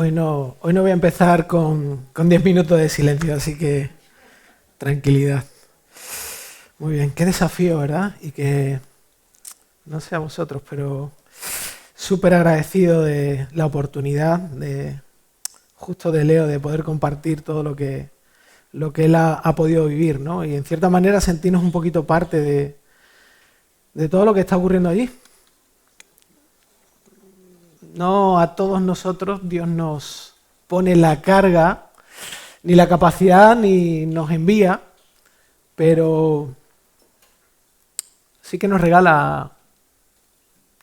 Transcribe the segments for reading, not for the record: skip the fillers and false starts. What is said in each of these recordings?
Hoy no voy a empezar con 10 minutos de silencio, así que tranquilidad. Muy bien, qué desafío, ¿verdad? Y que, no sé a vosotros, pero súper agradecido de la oportunidad justo de Leo de poder compartir todo lo que él ha podido vivir, ¿no? Y en cierta manera sentirnos un poquito parte de todo lo que está ocurriendo allí. No a todos nosotros Dios nos pone la carga, ni la capacidad, ni nos envía, pero sí que nos regala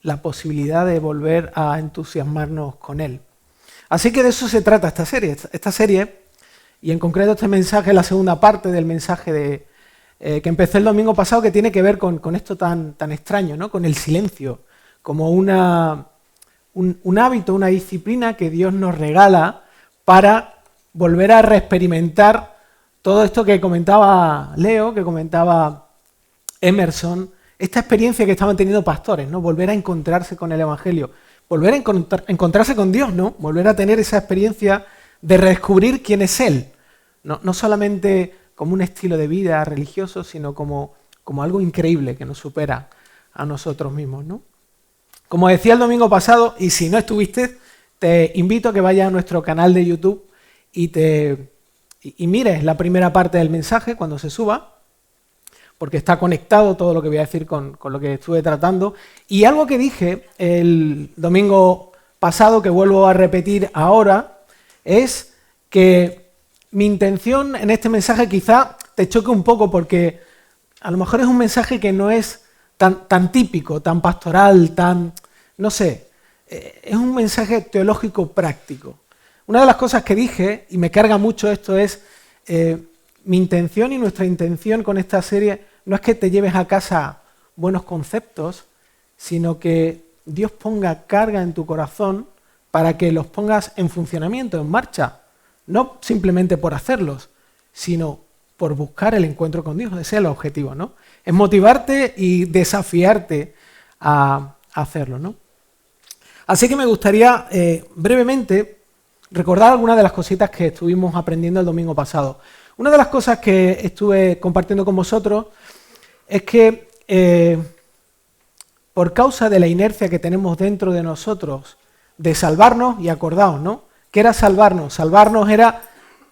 la posibilidad de volver a entusiasmarnos con Él. Así que de eso se trata esta serie. Esta serie, y en concreto este mensaje, es la segunda parte del mensaje que empecé el domingo pasado, que tiene que ver con esto tan extraño, ¿no? Con el silencio, como un hábito, una disciplina que Dios nos regala para volver a reexperimentar todo esto que comentaba Leo, que comentaba Emerson, esta experiencia que estaban teniendo pastores, ¿no? Volver a encontrarse con el Evangelio, volver a encontrarse con Dios, ¿no? Volver a tener esa experiencia de redescubrir quién es Él, no solamente como un estilo de vida religioso, sino como algo increíble que nos supera a nosotros mismos, ¿no? Como decía el domingo pasado, y si no estuviste, te invito a que vayas a nuestro canal de YouTube y mires la primera parte del mensaje cuando se suba, porque está conectado todo lo que voy a decir con lo que estuve tratando. Y algo que dije el domingo pasado, que vuelvo a repetir ahora, es que mi intención en este mensaje quizá te choque un poco, porque a lo mejor es un mensaje que no es tan típico, tan pastoral, no sé, es un mensaje teológico práctico. Una de las cosas que dije, y me carga mucho esto, es mi intención y nuestra intención con esta serie no es que te lleves a casa buenos conceptos, sino que Dios ponga carga en tu corazón para que los pongas en funcionamiento, en marcha, no simplemente por hacerlos, sino por buscar el encuentro con Dios. Ese es el objetivo, ¿no? Es motivarte y desafiarte a hacerlo, ¿no? Así que me gustaría brevemente recordar algunas de las cositas que estuvimos aprendiendo el domingo pasado. Una de las cosas que estuve compartiendo con vosotros es que por causa de la inercia que tenemos dentro de nosotros de salvarnos, y acordaos, ¿no? ¿Qué era salvarnos? Salvarnos era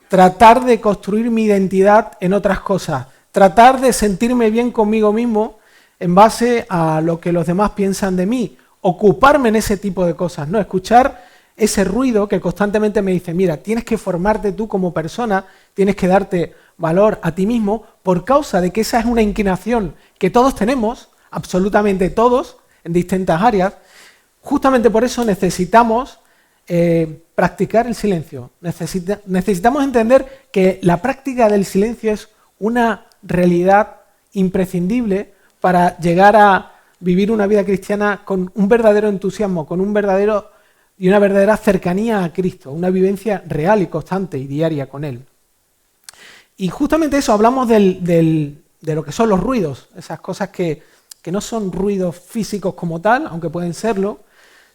tratar de construir mi identidad en otras cosas, tratar de sentirme bien conmigo mismo en base a lo que los demás piensan de mí, ocuparme en ese tipo de cosas, ¿no? Escuchar ese ruido que constantemente me dice, mira, tienes que formarte tú como persona, tienes que darte valor a ti mismo, por causa de que esa es una inclinación que todos tenemos, absolutamente todos, en distintas áreas. Justamente por eso necesitamos practicar el silencio. Necesitamos entender que la práctica del silencio es una realidad imprescindible para llegar a vivir una vida cristiana con un verdadero entusiasmo, con una verdadera cercanía a Cristo, una vivencia real y constante y diaria con Él. Y justamente eso, hablamos de lo que son los ruidos, esas cosas que no son ruidos físicos como tal, aunque pueden serlo,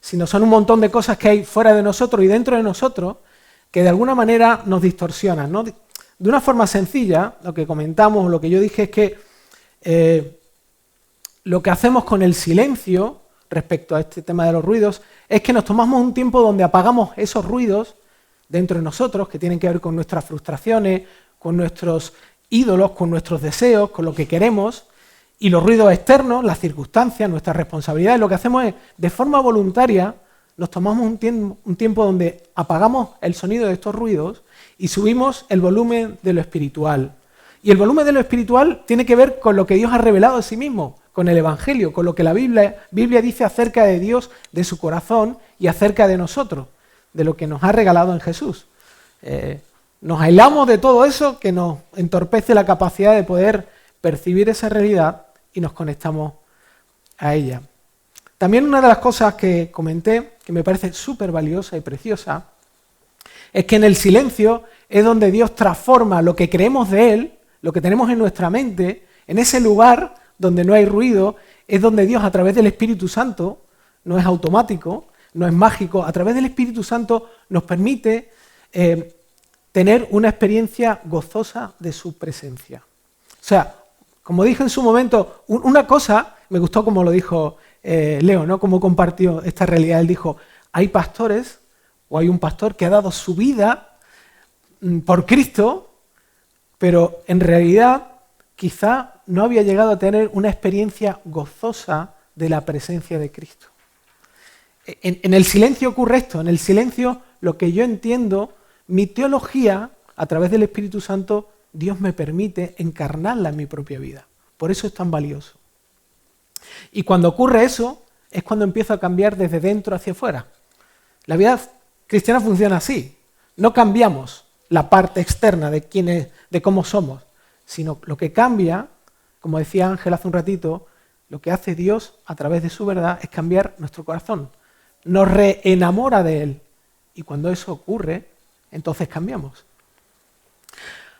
sino son un montón de cosas que hay fuera de nosotros y dentro de nosotros que de alguna manera nos distorsionan, ¿no? De una forma sencilla, lo que comentamos, lo que yo dije es que lo que hacemos con el silencio respecto a este tema de los ruidos es que nos tomamos un tiempo donde apagamos esos ruidos dentro de nosotros que tienen que ver con nuestras frustraciones, con nuestros ídolos, con nuestros deseos, con lo que queremos, y los ruidos externos, las circunstancias, nuestras responsabilidades. Lo que hacemos es, de forma voluntaria, nos tomamos un tiempo donde apagamos el sonido de estos ruidos y subimos el volumen de lo espiritual. Y el volumen de lo espiritual tiene que ver con lo que Dios ha revelado de sí mismo, con el Evangelio, con lo que la Biblia dice acerca de Dios, de su corazón y acerca de nosotros, de lo que nos ha regalado en Jesús. Nos aislamos de todo eso que nos entorpece la capacidad de poder percibir esa realidad y nos conectamos a ella. También una de las cosas que comenté, que me parece súper valiosa y preciosa, es que en el silencio es donde Dios transforma lo que creemos de Él, lo que tenemos en nuestra mente, en ese lugar donde no hay ruido, es donde Dios, a través del Espíritu Santo, no es automático, no es mágico. A través del Espíritu Santo nos permite tener una experiencia gozosa de su presencia. O sea, como dije en su momento, una cosa, me gustó como lo dijo Leo, ¿no? Cómo compartió esta realidad. Él dijo, hay pastores, o hay un pastor que ha dado su vida por Cristo, pero en realidad quizá no había llegado a tener una experiencia gozosa de la presencia de Cristo. En el silencio ocurre esto, en el silencio lo que yo entiendo, mi teología, a través del Espíritu Santo, Dios me permite encarnarla en mi propia vida. Por eso es tan valioso. Y cuando ocurre eso, es cuando empiezo a cambiar desde dentro hacia afuera. La vida cristiana funciona así. No cambiamos la parte externa de quién es, de cómo somos, sino lo que cambia, como decía Ángel hace un ratito, lo que hace Dios a través de su verdad es cambiar nuestro corazón. Nos reenamora de Él. Y cuando eso ocurre, entonces cambiamos.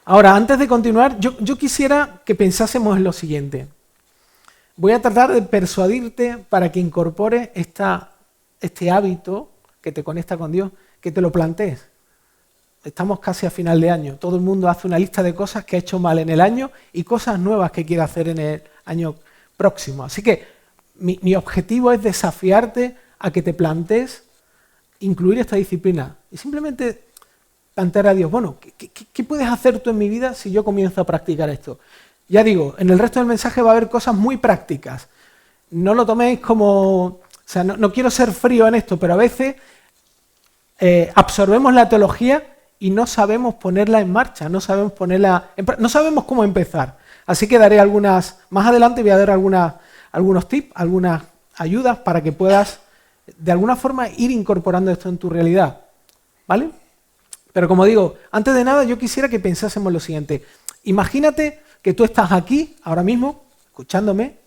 Ahora, antes de continuar, yo quisiera que pensásemos en lo siguiente. Voy a tratar de persuadirte para que incorpores este hábito que te conecta con Dios, que te lo plantees. Estamos casi a final de año. Todo el mundo hace una lista de cosas que ha hecho mal en el año y cosas nuevas que quiere hacer en el año próximo. Así que mi objetivo es desafiarte a que te plantees incluir esta disciplina y simplemente plantear a Dios, bueno, ¿qué puedes hacer tú en mi vida si yo comienzo a practicar esto? Ya digo, en el resto del mensaje va a haber cosas muy prácticas. No lo toméis como... O sea, no quiero ser frío en esto, pero a veces absorbemos la teología y no sabemos ponerla en marcha, no sabemos cómo empezar. Así que daré más adelante voy a dar algunos tips, algunas ayudas para que puedas de alguna forma ir incorporando esto en tu realidad, ¿vale? Pero como digo, antes de nada yo quisiera que pensásemos lo siguiente. Imagínate que tú estás aquí, ahora mismo, escuchándome,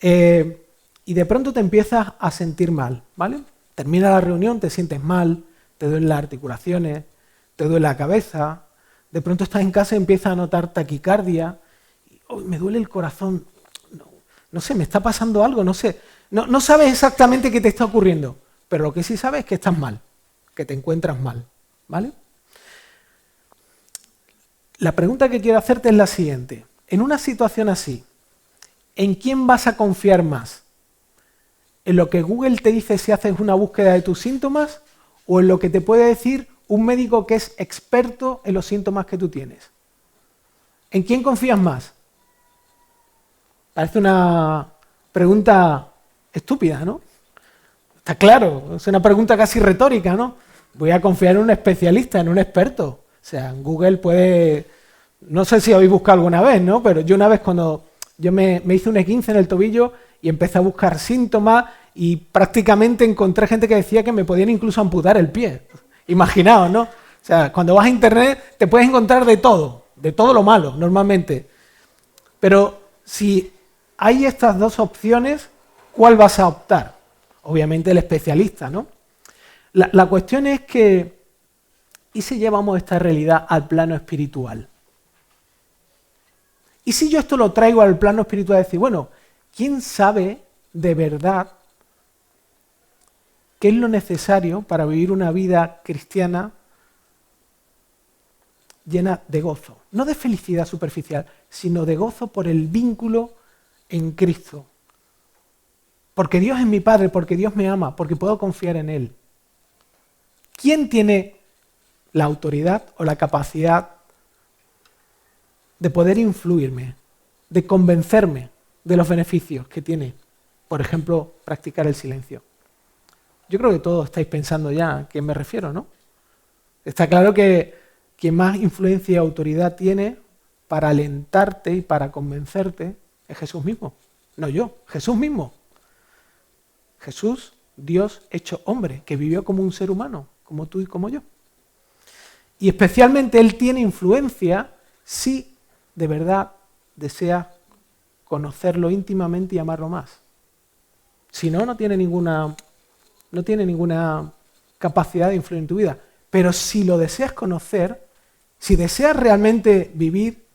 y de pronto te empiezas a sentir mal, ¿vale? Termina la reunión, te sientes mal, te duelen las articulaciones, te duele la cabeza, de pronto estás en casa y empiezas a notar taquicardia, me duele el corazón, no sé, me está pasando algo, no sé. No sabes exactamente qué te está ocurriendo, pero lo que sí sabes es que estás mal, que te encuentras mal, ¿vale? La pregunta que quiero hacerte es la siguiente. En una situación así, ¿en quién vas a confiar más? ¿En lo que Google te dice si haces una búsqueda de tus síntomas o en lo que te puede decir un médico que es experto en los síntomas que tú tienes? ¿En quién confías más? Parece una pregunta estúpida, ¿no? Está claro, es una pregunta casi retórica, ¿no? Voy a confiar en un especialista, en un experto. O sea, en Google puede... No sé si habéis buscado alguna vez, ¿no? Pero yo una vez cuando yo me hice un esguince en el tobillo y empecé a buscar síntomas y prácticamente encontré gente que decía que me podían incluso amputar el pie. Imaginaos, ¿no? O sea, cuando vas a internet te puedes encontrar de todo lo malo, normalmente. Pero si hay estas dos opciones, ¿cuál vas a optar? Obviamente el especialista, ¿no? La cuestión es que, ¿y si llevamos esta realidad al plano espiritual? ¿Y si yo esto lo traigo al plano espiritual? Decir, bueno, ¿quién sabe de verdad qué es lo necesario para vivir una vida cristiana llena de gozo? No de felicidad superficial, sino de gozo por el vínculo en Cristo. Porque Dios es mi Padre, porque Dios me ama, porque puedo confiar en Él. ¿Quién tiene la autoridad o la capacidad de poder influirme, de convencerme de los beneficios que tiene, por ejemplo, practicar el silencio? Yo creo que todos estáis pensando ya a quién me refiero, ¿no? Está claro que quien más influencia y autoridad tiene para alentarte y para convencerte es Jesús mismo, no yo, Jesús mismo. Jesús, Dios hecho hombre, que vivió como un ser humano, como tú y como yo. Y especialmente Él tiene influencia si de verdad deseas conocerlo íntimamente y amarlo más. Si no, no tiene ninguna capacidad de influir en tu vida. Pero si lo deseas conocer, si deseas realmente vivir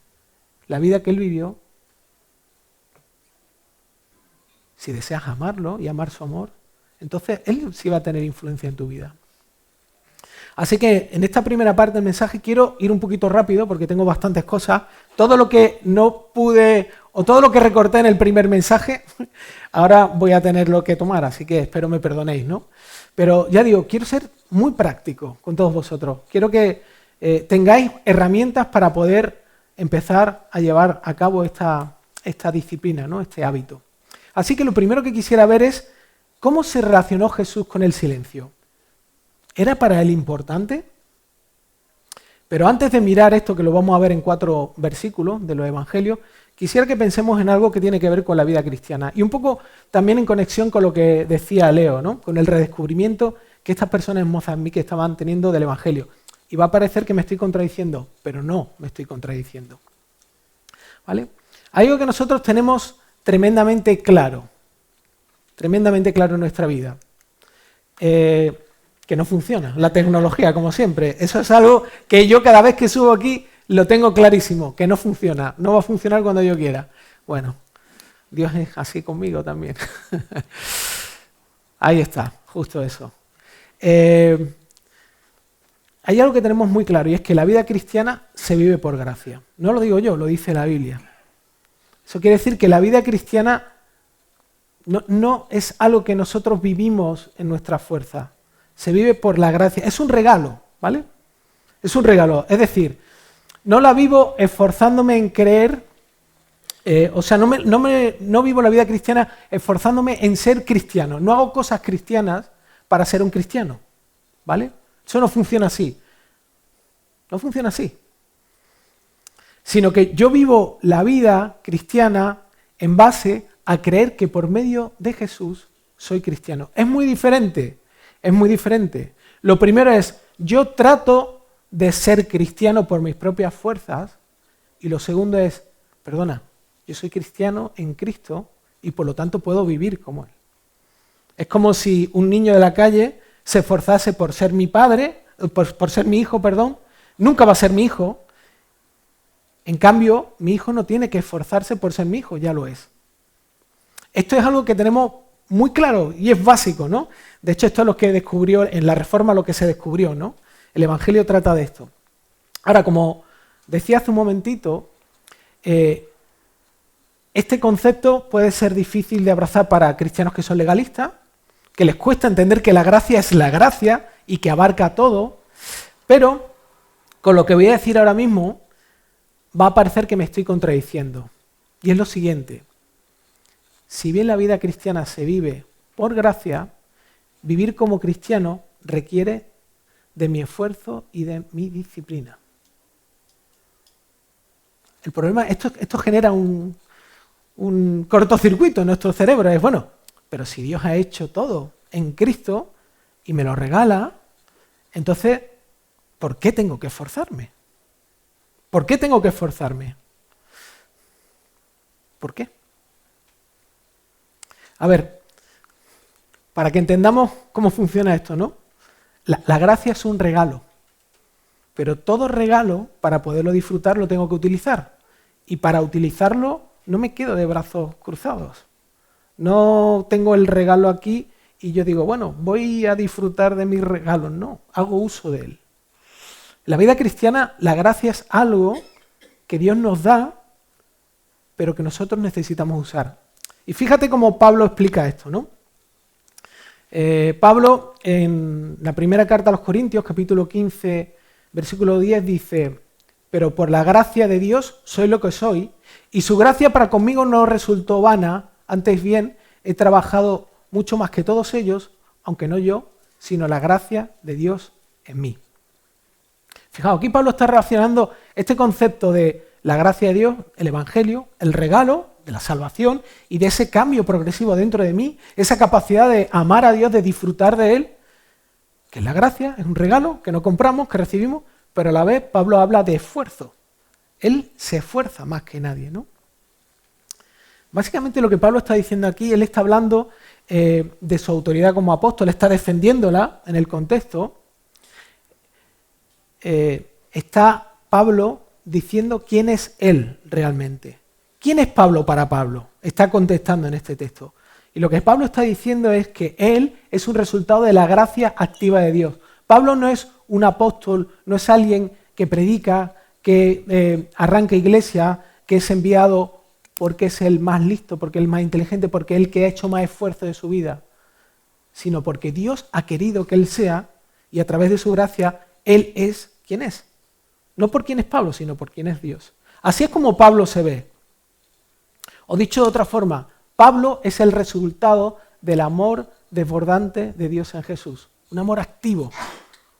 la vida que Él vivió, si deseas amarlo y amar su amor, entonces Él sí va a tener influencia en tu vida. Así que en esta primera parte del mensaje quiero ir un poquito rápido porque tengo bastantes cosas. Todo lo que no pude o todo lo que recorté en el primer mensaje, ahora voy a tenerlo que tomar, así que espero me perdonéis, ¿no? Pero ya digo, quiero ser muy práctico con todos vosotros. Quiero que tengáis herramientas para poder empezar a llevar a cabo esta disciplina, ¿no? Este hábito. Así que lo primero que quisiera ver es cómo se relacionó Jesús con el silencio. ¿Era para él importante? Pero antes de mirar esto, que lo vamos a ver en 4 versículos de los Evangelios, quisiera que pensemos en algo que tiene que ver con la vida cristiana y un poco también en conexión con lo que decía Leo, ¿no? Con el redescubrimiento que estas personas en Mozambique estaban teniendo del Evangelio. Y va a parecer que me estoy contradiciendo, pero no me estoy contradiciendo. ¿Vale? Hay algo que nosotros tenemos tremendamente claro en nuestra vida. Que no funciona, la tecnología, como siempre. Eso es algo que yo cada vez que subo aquí lo tengo clarísimo, que no funciona, no va a funcionar cuando yo quiera. Bueno, Dios es así conmigo también. Ahí está, justo eso. Hay algo que tenemos muy claro y es que la vida cristiana se vive por gracia. No lo digo yo, lo dice la Biblia. Eso quiere decir que la vida cristiana no es algo que nosotros vivimos en nuestra fuerza. Se vive por la gracia. Es un regalo, ¿vale? Es un regalo. Es decir, no la vivo esforzándome en creer, no vivo la vida cristiana esforzándome en ser cristiano. No hago cosas cristianas para ser un cristiano, ¿vale? Eso no funciona así. No funciona así. Sino que yo vivo la vida cristiana en base a creer que por medio de Jesús soy cristiano. Es muy diferente. Es muy diferente. Lo primero es, yo trato de ser cristiano por mis propias fuerzas, y lo segundo es, perdona, yo soy cristiano en Cristo y por lo tanto puedo vivir como Él. Es como si un niño de la calle se esforzase por ser mi padre, por ser mi hijo, perdón, nunca va a ser mi hijo. En cambio, mi hijo no tiene que esforzarse por ser mi hijo, ya lo es. Esto es algo que tenemos muy claro y es básico, ¿no? De hecho, esto es lo que descubrió en la Reforma, lo que se descubrió, ¿no? El Evangelio trata de esto. Ahora, como decía hace un momentito, este concepto puede ser difícil de abrazar para cristianos que son legalistas, que les cuesta entender que la gracia es la gracia y que abarca todo, pero con lo que voy a decir ahora mismo va a parecer que me estoy contradiciendo. Y es lo siguiente. Si bien la vida cristiana se vive por gracia, vivir como cristiano requiere de mi esfuerzo y de mi disciplina. El problema, esto genera un cortocircuito en nuestro cerebro. Es bueno, pero si Dios ha hecho todo en Cristo y me lo regala, entonces, ¿por qué tengo que esforzarme? ¿Por qué tengo que esforzarme? ¿Por qué? A ver, para que entendamos cómo funciona esto, ¿no? La gracia es un regalo, pero todo regalo, para poderlo disfrutar, lo tengo que utilizar. Y para utilizarlo, no me quedo de brazos cruzados. No tengo el regalo aquí y yo digo, bueno, voy a disfrutar de mi regalo. No, hago uso de él. La vida cristiana, la gracia es algo que Dios nos da, pero que nosotros necesitamos usar. Y fíjate cómo Pablo explica esto, ¿no? Pablo, en la primera carta a los Corintios, capítulo 15, versículo 10, dice, pero por la gracia de Dios soy lo que soy, y su gracia para conmigo no resultó vana, antes bien, he trabajado mucho más que todos ellos, aunque no yo, sino la gracia de Dios en mí. Fijaos, aquí Pablo está relacionando este concepto de la gracia de Dios, el Evangelio, el regalo de la salvación y de ese cambio progresivo dentro de mí, esa capacidad de amar a Dios, de disfrutar de Él, que es la gracia, es un regalo que no compramos, que recibimos, pero a la vez Pablo habla de esfuerzo. Él se esfuerza más que nadie, ¿no? Básicamente lo que Pablo está diciendo aquí, él está hablando de su autoridad como apóstol, está defendiéndola en el contexto. Está Pablo diciendo quién es él realmente. ¿Quién es Pablo para Pablo? Está contestando en este texto. Y lo que Pablo está diciendo es que él es un resultado de la gracia activa de Dios. Pablo no es un apóstol, no es alguien que predica, que arranca iglesia, que es enviado porque es el más listo, porque es el más inteligente, porque es el que ha hecho más esfuerzo de su vida, sino porque Dios ha querido que él sea, y a través de su gracia, él es quien es. No por quién es Pablo, sino por quién es Dios. Así es como Pablo se ve. O dicho de otra forma, Pablo es el resultado del amor desbordante de Dios en Jesús. Un amor activo.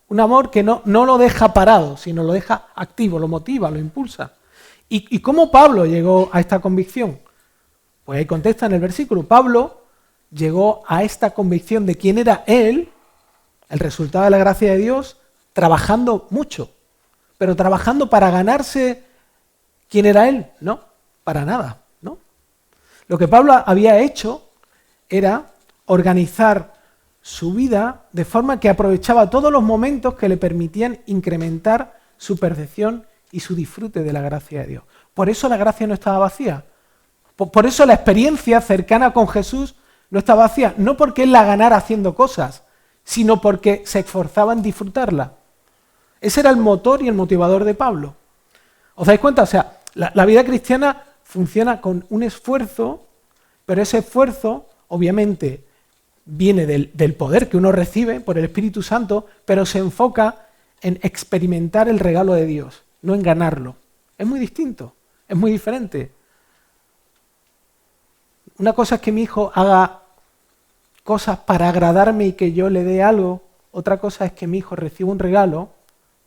Un amor que no lo deja parado, sino lo deja activo, lo motiva, lo impulsa. ¿Y cómo Pablo llegó a esta convicción? Pues ahí contesta en el versículo. Pablo llegó a esta convicción de quién era él, el resultado de la gracia de Dios, trabajando mucho. Pero trabajando para ganarse quién era él, no, para nada, ¿no? Lo que Pablo había hecho era organizar su vida de forma que aprovechaba todos los momentos que le permitían incrementar su percepción y su disfrute de la gracia de Dios. Por eso la gracia no estaba vacía. Por eso la experiencia cercana con Jesús no estaba vacía. No porque él la ganara haciendo cosas, sino porque se esforzaba en disfrutarla. Ese era el motor y el motivador de Pablo. ¿Os dais cuenta? O sea, la vida cristiana funciona con un esfuerzo, pero ese esfuerzo, obviamente, viene del poder que uno recibe por el Espíritu Santo, pero se enfoca en experimentar el regalo de Dios, no en ganarlo. Es muy distinto, es muy diferente. Una cosa es que mi hijo haga cosas para agradarme y que yo le dé algo, otra cosa es que mi hijo reciba un regalo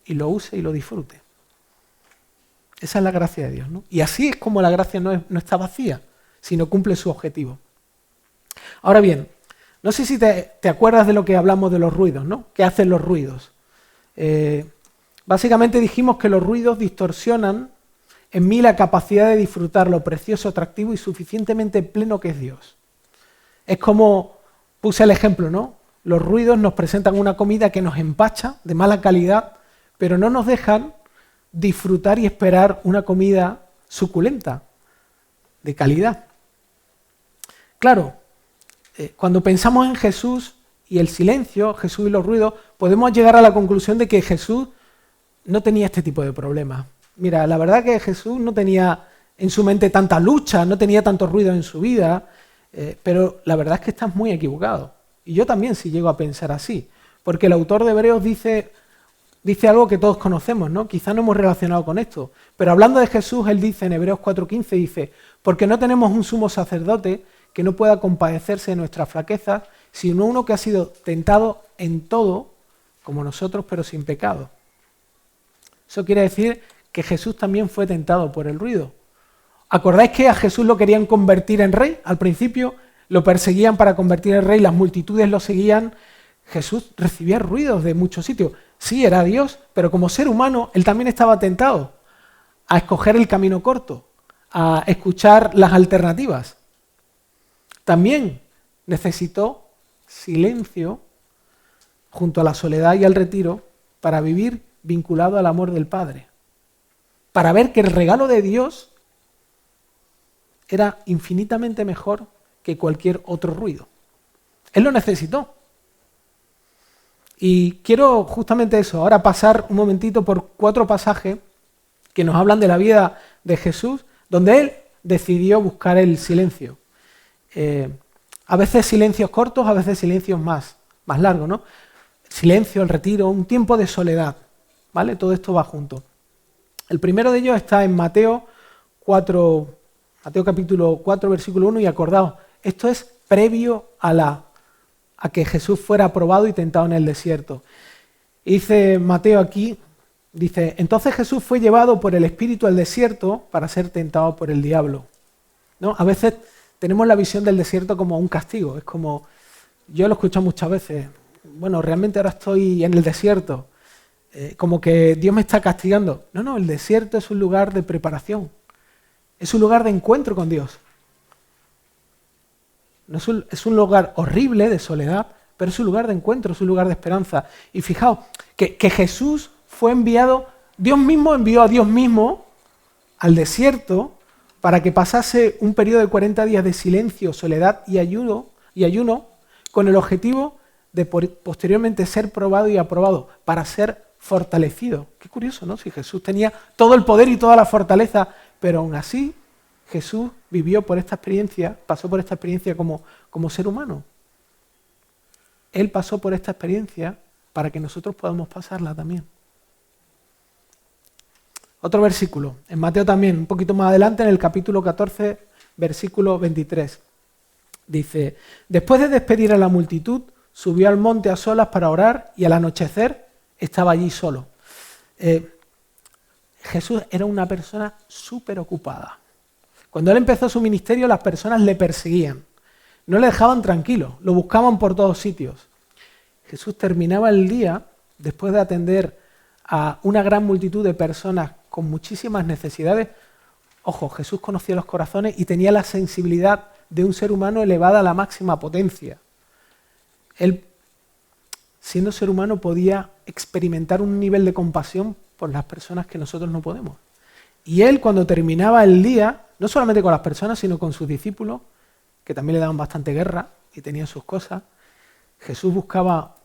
y lo use y lo disfrute. Esa es la gracia de Dios, ¿no? Y así es como la gracia no está vacía, sino cumple su objetivo. Ahora bien, no sé si te acuerdas de lo que hablamos de los ruidos, ¿no? ¿Qué hacen los ruidos? Básicamente dijimos que los ruidos distorsionan en mí la capacidad de disfrutar lo precioso, atractivo y suficientemente pleno que es Dios. Es como, puse el ejemplo, ¿no? Los ruidos nos presentan una comida que nos empacha, de mala calidad, pero no nos dejan disfrutar y esperar una comida suculenta, de calidad. Claro, cuando pensamos en Jesús y el silencio, Jesús y los ruidos, podemos llegar a la conclusión de que Jesús no tenía este tipo de problemas. Mira, la verdad que Jesús no tenía en su mente tanta lucha, no tenía tanto ruido en su vida, pero la verdad es que estás muy equivocado. Y yo también sí llego a pensar así, porque el autor de Hebreos dice algo que todos conocemos, ¿no? Quizá no hemos relacionado con esto, pero hablando de Jesús, él dice en Hebreos 4:15, dice, porque no tenemos un sumo sacerdote que no pueda compadecerse de nuestras flaquezas, sino uno que ha sido tentado en todo, como nosotros, pero sin pecado. Eso quiere decir que Jesús también fue tentado por el ruido. ¿Acordáis que a Jesús lo querían convertir en rey? Al principio lo perseguían para convertir en rey, las multitudes lo seguían. Jesús recibía ruidos de muchos sitios. Sí, era Dios, pero como ser humano, él también estaba tentado a escoger el camino corto, a escuchar las alternativas. También necesitó silencio junto a la soledad y al retiro para vivir vinculado al amor del Padre, para ver que el regalo de Dios era infinitamente mejor que cualquier otro ruido. Él lo necesitó. Y quiero justamente eso, ahora pasar un momentito por 4 pasajes que nos hablan de la vida de Jesús, donde él decidió buscar el silencio. A veces silencios cortos, a veces silencios más largos, ¿no? Silencio, el retiro, un tiempo de soledad, ¿vale? Todo esto va junto. El primero de ellos está en Mateo capítulo 4, versículo 1, y acordaos, esto es previo a que Jesús fuera probado y tentado en el desierto. Y dice Mateo aquí, dice, entonces Jesús fue llevado por el Espíritu al desierto para ser tentado por el diablo, ¿no? A veces tenemos la visión del desierto como un castigo, es como, yo lo he escuchado muchas veces, bueno, realmente ahora estoy en el desierto, como que Dios me está castigando. No, el desierto es un lugar de preparación, es un lugar de encuentro con Dios. No es un lugar horrible de soledad, pero es un lugar de encuentro, es un lugar de esperanza. Y fijaos, que Jesús fue enviado, Dios mismo envió a Dios mismo al desierto para que pasase un periodo de 40 días de silencio, soledad y ayuno y ayuno con el objetivo de posteriormente ser probado y aprobado, para ser fortalecido. Qué curioso, ¿no? Si Jesús tenía todo el poder y toda la fortaleza, pero aún así Jesús vivió por esta experiencia, pasó por esta experiencia como ser humano. Él pasó por esta experiencia para que nosotros podamos pasarla también. Otro versículo, en Mateo también, un poquito más adelante, en el capítulo 14, versículo 23. Dice, después de despedir a la multitud, subió al monte a solas para orar y al anochecer estaba allí solo. Jesús era una persona súper ocupada. Cuando él empezó su ministerio, las personas le perseguían. No le dejaban tranquilo, lo buscaban por todos sitios. Jesús terminaba el día, después de atender a una gran multitud de personas con muchísimas necesidades. Ojo, Jesús conocía los corazones y tenía la sensibilidad de un ser humano elevada a la máxima potencia. Él, siendo ser humano, podía experimentar un nivel de compasión por las personas que nosotros no podemos. Y él, cuando terminaba el día, no solamente con las personas, sino con sus discípulos, que también le daban bastante guerra y tenían sus cosas, Jesús buscaba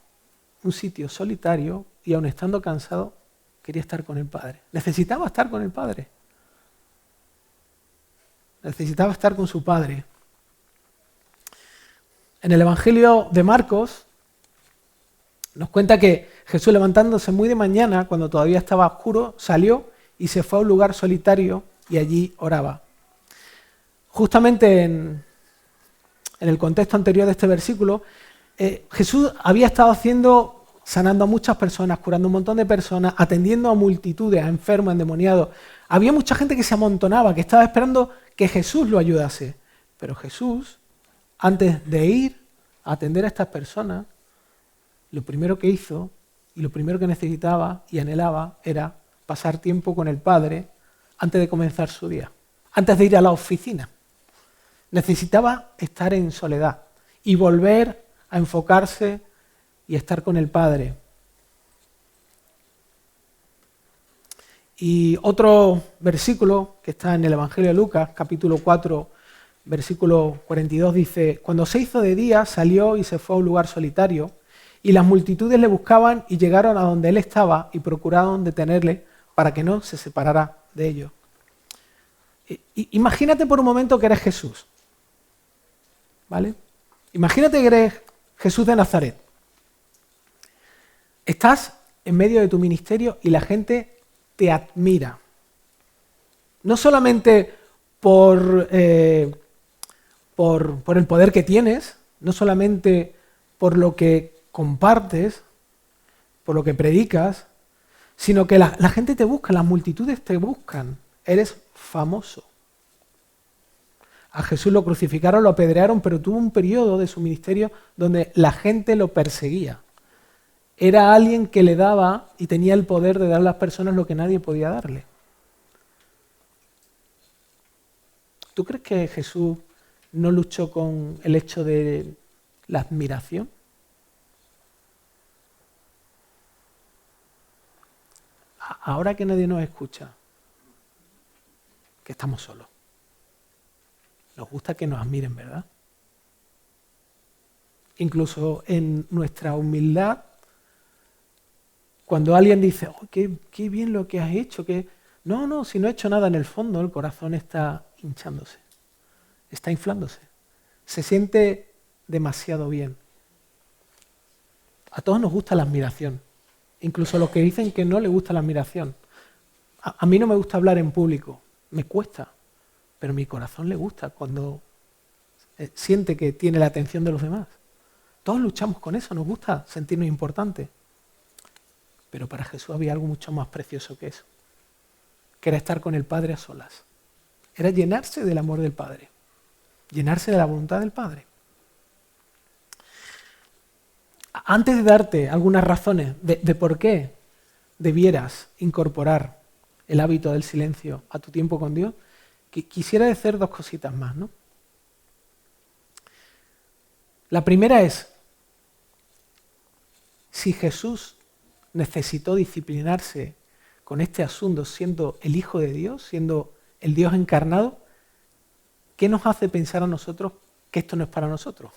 un sitio solitario y aun estando cansado, quería estar con el Padre. Necesitaba estar con el Padre. Necesitaba estar con su Padre. En el Evangelio de Marcos nos cuenta que Jesús, levantándose muy de mañana, cuando todavía estaba oscuro, salió y se fue a un lugar solitario y allí oraba. Justamente en el contexto anterior de este versículo, Jesús había estado sanando a muchas personas, curando a un montón de personas, atendiendo a multitudes, a enfermos, a endemoniados. Había mucha gente que se amontonaba, que estaba esperando que Jesús lo ayudase. Pero Jesús, antes de ir a atender a estas personas, lo primero que hizo y lo primero que necesitaba y anhelaba era pasar tiempo con el Padre antes de comenzar su día, antes de ir a la oficina. Necesitaba estar en soledad y volver a enfocarse y estar con el Padre. Y otro versículo que está en el Evangelio de Lucas, capítulo 4, versículo 42, dice, cuando se hizo de día, salió y se fue a un lugar solitario, y las multitudes le buscaban y llegaron a donde él estaba y procuraron detenerle para que no se separara de ellos. Imagínate por un momento que eres Jesús, ¿vale? Imagínate que eres Jesús de Nazaret. Estás en medio de tu ministerio y la gente te admira. No solamente por el poder que tienes, no solamente por lo que compartes, por lo que predicas, sino que la gente te busca, las multitudes te buscan. Eres famoso. A Jesús lo crucificaron, lo apedrearon, pero tuvo un periodo de su ministerio donde la gente lo perseguía. Era alguien que le daba y tenía el poder de dar a las personas lo que nadie podía darle. ¿Tú crees que Jesús no luchó con el hecho de la admiración? Ahora que nadie nos escucha, que estamos solos, nos gusta que nos admiren, ¿verdad? Incluso en nuestra humildad, cuando alguien dice, oh, qué bien lo que has hecho, no, si no he hecho nada, en el fondo el corazón está hinchándose, está inflándose, se siente demasiado bien. A todos nos gusta la admiración, incluso los que dicen que no les gusta la admiración. A mí no me gusta hablar en público, me cuesta, pero mi corazón le gusta cuando siente que tiene la atención de los demás. Todos luchamos con eso, nos gusta sentirnos importantes. Pero para Jesús había algo mucho más precioso que eso, que era estar con el Padre a solas. Era llenarse del amor del Padre, llenarse de la voluntad del Padre. Antes de darte algunas razones de por qué debieras incorporar el hábito del silencio a tu tiempo con Dios, quisiera decir dos cositas más, ¿no? La primera es, si Jesús necesitó disciplinarse con este asunto siendo el Hijo de Dios, siendo el Dios encarnado, ¿qué nos hace pensar a nosotros que esto no es para nosotros?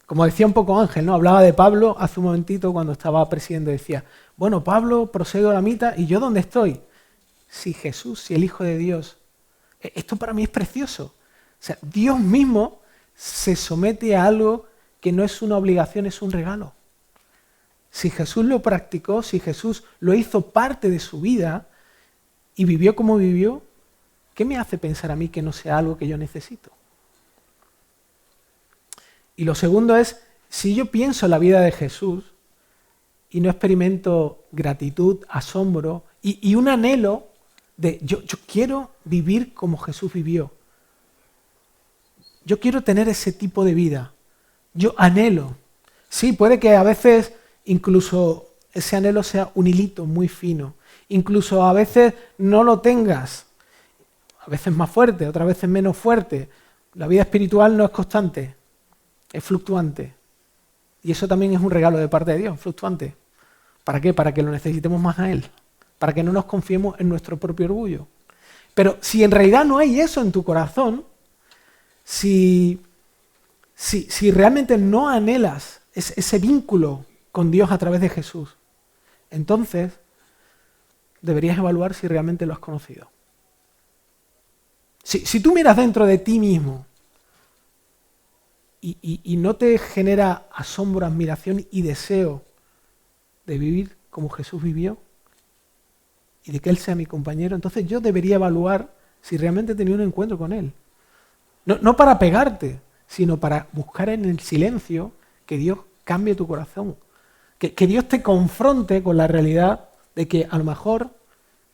Como decía un poco Ángel, ¿no? Hablaba de Pablo hace un momentito cuando estaba presidiendo, decía, bueno, Pablo, procedo a la mitad, ¿y yo dónde estoy? Si Jesús, si el Hijo de Dios. Esto para mí es precioso. O sea, Dios mismo se somete a algo que no es una obligación, es un regalo. Si Jesús lo practicó, si Jesús lo hizo parte de su vida y vivió como vivió, ¿qué me hace pensar a mí que no sea algo que yo necesito? Y lo segundo es, si yo pienso en la vida de Jesús y no experimento gratitud, asombro y un anhelo de yo quiero vivir como Jesús vivió. Yo quiero tener ese tipo de vida. Yo anhelo. Sí, puede que a veces incluso ese anhelo sea un hilito muy fino. Incluso a veces no lo tengas. A veces más fuerte, otras veces menos fuerte. La vida espiritual no es constante, es fluctuante. Y eso también es un regalo de parte de Dios, fluctuante. ¿Para qué? Para que lo necesitemos más a Él. Para que no nos confiemos en nuestro propio orgullo. Pero si en realidad no hay eso en tu corazón, si realmente no anhelas ese vínculo con Dios a través de Jesús, entonces deberías evaluar si realmente lo has conocido. Si tú miras dentro de ti mismo y no te genera asombro, admiración y deseo de vivir como Jesús vivió y de que Él sea mi compañero, entonces yo debería evaluar si realmente he tenido un encuentro con Él. No para pegarte, sino para buscar en el silencio que Dios cambie tu corazón. Que Dios te confronte con la realidad de que a lo mejor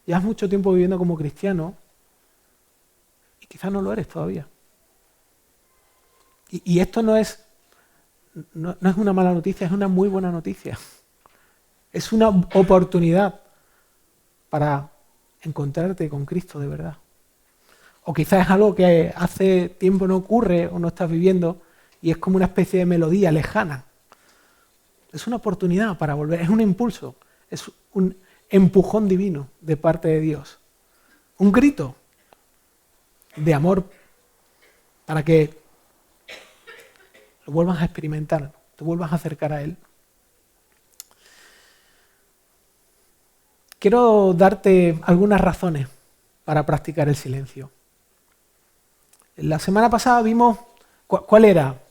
llevas mucho tiempo viviendo como cristiano y quizás no lo eres todavía. Y esto no es una mala noticia, es una muy buena noticia. Es una oportunidad para encontrarte con Cristo de verdad. O quizás es algo que hace tiempo no ocurre o no estás viviendo y es como una especie de melodía lejana. Es una oportunidad para volver, es un impulso, es un empujón divino de parte de Dios. Un grito de amor para que lo vuelvas a experimentar, te vuelvas a acercar a Él. Quiero darte algunas razones para practicar el silencio. La semana pasada vimos cuál era,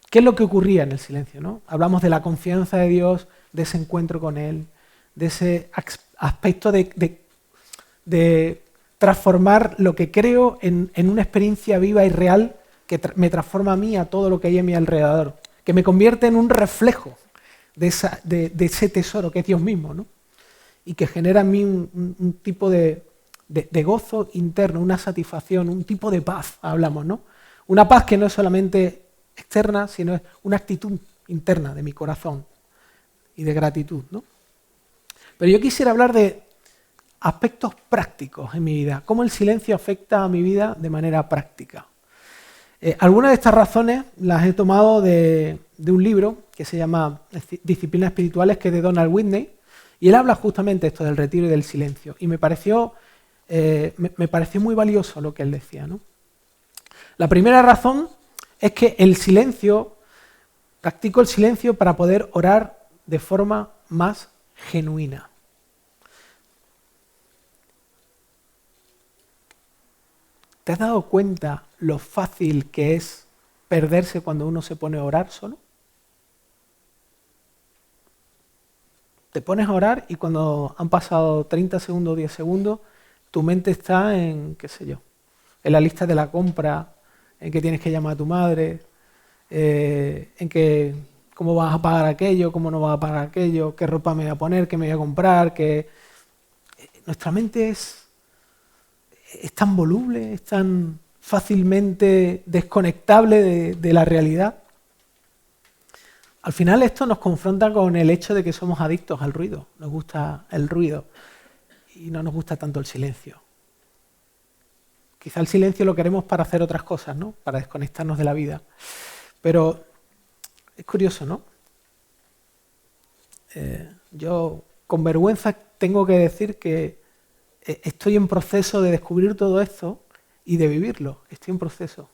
qué es lo que ocurría en el silencio, ¿no? Hablamos de la confianza de Dios, de ese encuentro con Él, de ese aspecto de transformar lo que creo en una experiencia viva y real que me transforma a mí, a todo lo que hay a mi alrededor, que me convierte en un reflejo de ese tesoro que es Dios mismo, ¿no? Y que genera en mí un tipo de gozo interno, una satisfacción, un tipo de paz, hablamos, ¿no? Una paz que no es solamente externa, sino es una actitud interna de mi corazón y de gratitud, ¿no? Pero yo quisiera hablar de aspectos prácticos en mi vida, cómo el silencio afecta a mi vida de manera práctica. Algunas de estas razones las he tomado de un libro que se llama Disciplinas Espirituales, que es de Donald Whitney, y él habla justamente esto del retiro y del silencio, y me pareció muy valioso lo que él decía, ¿no? La primera razón es que practico el silencio para poder orar de forma más genuina. ¿Te has dado cuenta lo fácil que es perderse cuando uno se pone a orar solo? Te pones a orar y cuando han pasado 30 segundos o 10 segundos, tu mente está en, qué sé yo, en la lista de la compra, en que tienes que llamar a tu madre, en que cómo vas a pagar aquello, cómo no vas a pagar aquello, qué ropa me voy a poner, qué me voy a comprar, nuestra mente es tan voluble, es tan fácilmente desconectable de la realidad. Al final esto nos confronta con el hecho de que somos adictos al ruido, nos gusta el ruido y no nos gusta tanto el silencio. Quizá el silencio lo queremos para hacer otras cosas, ¿no? Para desconectarnos de la vida. Pero es curioso, ¿no? Yo con vergüenza tengo que decir que estoy en proceso de descubrir todo esto y de vivirlo. Estoy en proceso.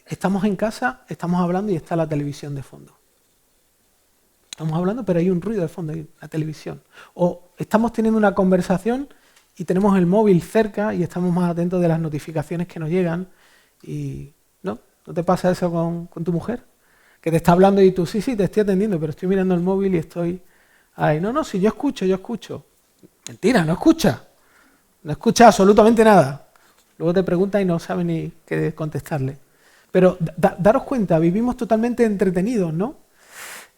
Estamos en casa, estamos hablando y está la televisión de fondo. Estamos hablando, pero hay un ruido de fondo, hay la televisión. O estamos teniendo una conversación y tenemos el móvil cerca y estamos más atentos de las notificaciones que nos llegan. Y ¿no? ¿No te pasa eso con tu mujer? Que te está hablando y tú, sí, te estoy atendiendo, pero estoy mirando el móvil y estoy... Ay, no, sí, yo escucho. Mentira, no escucha. No escucha absolutamente nada. Luego te pregunta y no sabe ni qué contestarle. Pero daros cuenta, vivimos totalmente entretenidos, ¿no?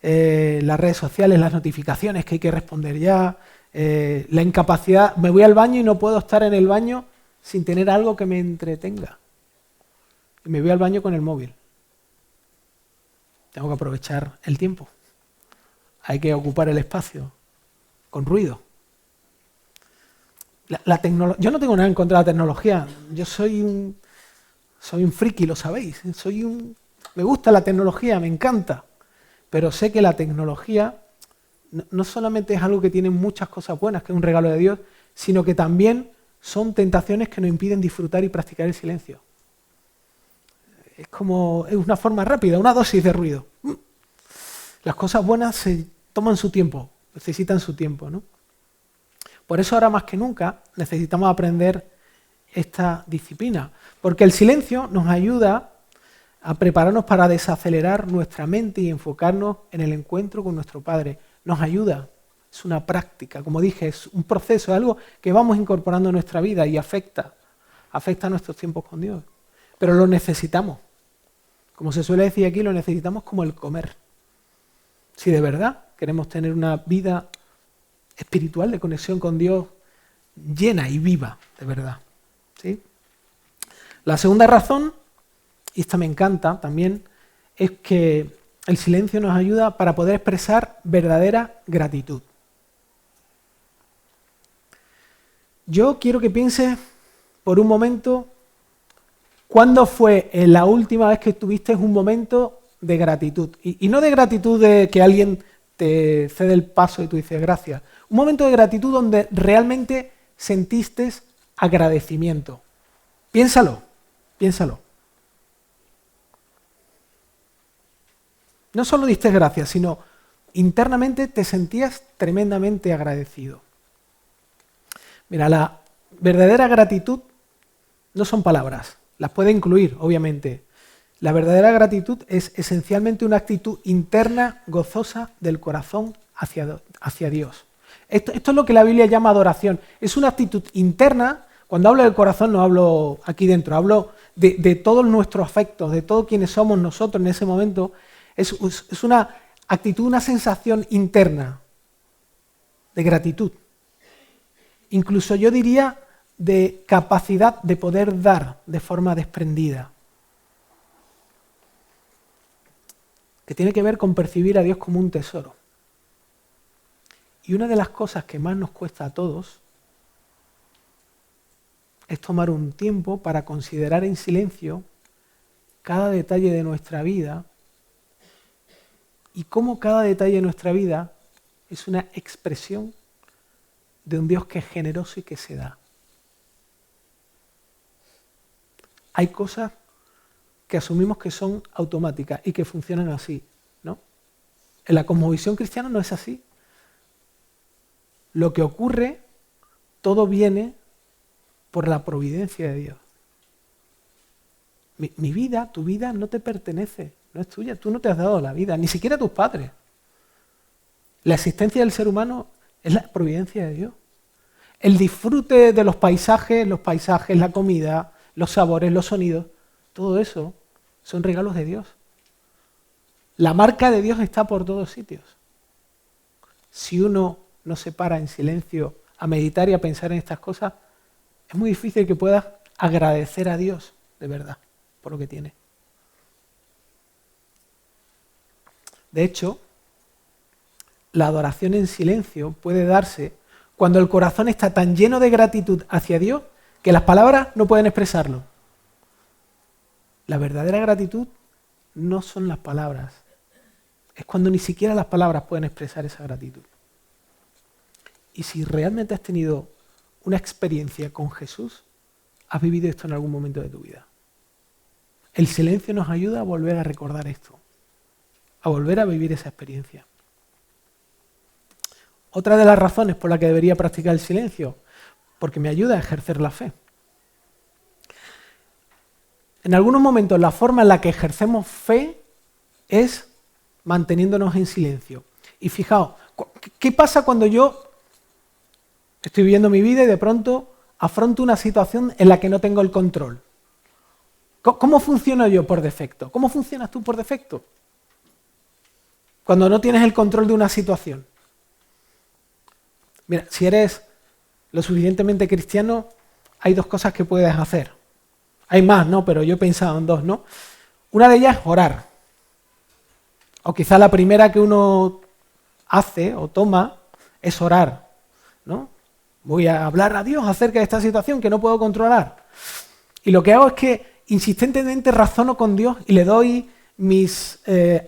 Las redes sociales, las notificaciones que hay que responder ya, la incapacidad, me voy al baño y no puedo estar en el baño sin tener algo que me entretenga. Y me voy al baño con el móvil. Tengo que aprovechar el tiempo. Hay que ocupar el espacio con ruido. Yo no tengo nada en contra de la tecnología. Yo soy un friki, lo sabéis. Me gusta la tecnología, me encanta. Pero sé que la tecnología no solamente es algo que tiene muchas cosas buenas, que es un regalo de Dios, sino que también son tentaciones que nos impiden disfrutar y practicar el silencio. Es una forma rápida, una dosis de ruido. Las cosas buenas se toman su tiempo, necesitan su tiempo, ¿no? Por eso ahora más que nunca necesitamos aprender esta disciplina, porque el silencio nos ayuda a prepararnos para desacelerar nuestra mente y enfocarnos en el encuentro con nuestro Padre. Nos ayuda, es una práctica, como dije, es un proceso, es algo que vamos incorporando en nuestra vida y afecta a nuestros tiempos con Dios. Pero lo necesitamos. Como se suele decir aquí, lo necesitamos como el comer. Si de verdad queremos tener una vida espiritual de conexión con Dios llena y viva, de verdad. ¿Sí? La segunda razón, y esta me encanta también, es que el silencio nos ayuda para poder expresar verdadera gratitud. Yo quiero que pienses por un momento, ¿cuándo fue la última vez que tuviste un momento de gratitud? Y no de gratitud de que alguien te cede el paso y tú dices gracias. Un momento de gratitud donde realmente sentiste agradecimiento. Piénsalo. No solo diste gracias, sino internamente te sentías tremendamente agradecido. Mira, la verdadera gratitud no son palabras, las puede incluir, obviamente. La verdadera gratitud es esencialmente una actitud interna, gozosa del corazón hacia Dios. Esto es lo que la Biblia llama adoración. Es una actitud interna. Cuando hablo del corazón no hablo aquí dentro, hablo de todos nuestros afectos, de todo quienes somos nosotros en ese momento. Es una actitud, una sensación interna de gratitud. Incluso yo diría de capacidad de poder dar de forma desprendida. Que tiene que ver con percibir a Dios como un tesoro. Y una de las cosas que más nos cuesta a todos es tomar un tiempo para considerar en silencio cada detalle de nuestra vida y cómo cada detalle de nuestra vida es una expresión de un Dios que es generoso y que se da. Hay cosas que asumimos que son automáticas y que funcionan así, ¿no? En la cosmovisión cristiana no es así. Lo que ocurre, todo viene por la providencia de Dios. Mi vida, tu vida no te pertenece, no es tuya, tú no te has dado la vida, ni siquiera tus padres. La existencia del ser humano es la providencia de Dios. El disfrute de los paisajes, la comida, los sabores, los sonidos, todo eso son regalos de Dios. La marca de Dios está por todos sitios. Si uno no se para en silencio a meditar y a pensar en estas cosas, es muy difícil que puedas agradecer a Dios de verdad por lo que tiene. De hecho, la adoración en silencio puede darse cuando el corazón está tan lleno de gratitud hacia Dios que las palabras no pueden expresarlo. La verdadera gratitud no son las palabras. Es cuando ni siquiera las palabras pueden expresar esa gratitud. Y si realmente has tenido una experiencia con Jesús, has vivido esto en algún momento de tu vida. El silencio nos ayuda a volver a recordar esto, a volver a vivir esa experiencia. Otra de las razones por la que debería practicar el silencio, porque me ayuda a ejercer la fe. En algunos momentos la forma en la que ejercemos fe es manteniéndonos en silencio. Y fijaos, ¿qué pasa cuando yo estoy viviendo mi vida y de pronto afronto una situación en la que no tengo el control? ¿Cómo funciono yo por defecto? ¿Cómo funcionas tú por defecto? Cuando no tienes el control de una situación. Mira, si eres lo suficientemente cristiano, hay dos cosas que puedes hacer. Hay más, ¿no? Pero yo he pensado en dos, ¿no? Una de ellas es orar. O quizá la primera que uno hace o toma es orar, ¿no? Voy a hablar a Dios acerca de esta situación que no puedo controlar. Y lo que hago es que insistentemente razono con Dios y le doy mis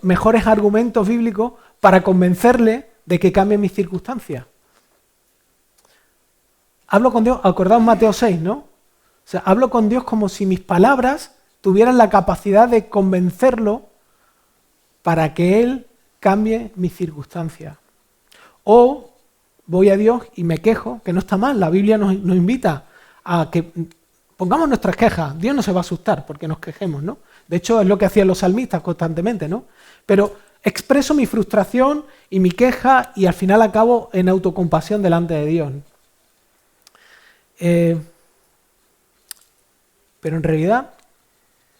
mejores argumentos bíblicos para convencerle de que cambie mis circunstancias. Hablo con Dios, acordaos Mateo 6, ¿no? O sea, hablo con Dios como si mis palabras tuvieran la capacidad de convencerlo para que Él cambie mis circunstancias. O voy a Dios y me quejo, que no está mal, la Biblia nos invita a que pongamos nuestras quejas. Dios no se va a asustar porque nos quejemos, ¿no? De hecho, es lo que hacían los salmistas constantemente, ¿no? Pero expreso mi frustración y mi queja y al final acabo en autocompasión delante de Dios. Pero en realidad,